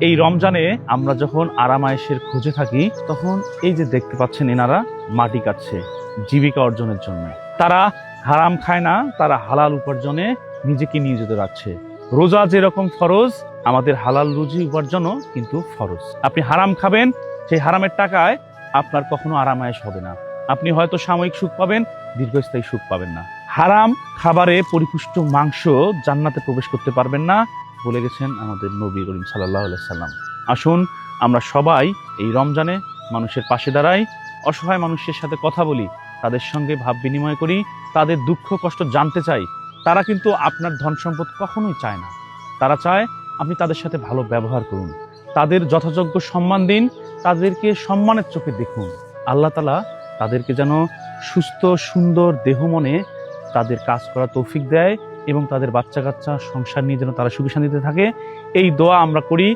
এই রমজানে আমরা যখন আরাম আয়েশের খোঁজে থাকি, তখন এই যে দেখতে পাচ্ছেন এনারা মাটি কাটছে জীবিকা অর্জনের জন্য। তারা হারাম খায় না, তারা হালাল উপার্জনে নিজেকে নিয়োজিত রাখছে। রোজা যেরকম ফরজ, আমাদের হালাল রুজি উপার্জনও কিন্তু ফরজ। আপনি হারাম খাবেন, সেই হারামের টাকায় আপনার কখনো আরাম আয়েশ হবে না। আপনি হয়তো সাময়িক সুখ পাবেন, দীর্ঘস্থায়ী সুখ পাবেন না। হারাম খাবারে পরিপুষ্ট মাংস জান্নাতে প্রবেশ করতে পারবেন না বলে গেছেন আমাদের নবী করিম সাল্লাল্লাহু আলাইহি সাল্লাম। আসুন আমরা সবাই এই রমজানে মানুষের পাশে দাঁড়াই, অসহায় মানুষের সাথে কথা বলি, তাদের সঙ্গে ভাব বিনিময় করি, তাদের দুঃখ কষ্ট জানতে চাই। তারা কিন্তু আপনার ধন সম্পদ কখনোই চায় না, তারা চায় আপনি তাদের সাথে ভালো ব্যবহার করুন, তাদের যথাযোগ্য সম্মান দিন, তাদেরকে সম্মানের চোখে দেখুন। আল্লাহ তাআলা তাদেরকে যেন সুস্থ সুন্দর দেহ মনে তাদের কাজ করা তৌফিক দেয় এবং তাদের বাচ্চা কাচ্চা সংসার নিয়ে যেন তারা সুখী শান্তিতে থাকে, এই দোয়া আমরা করি।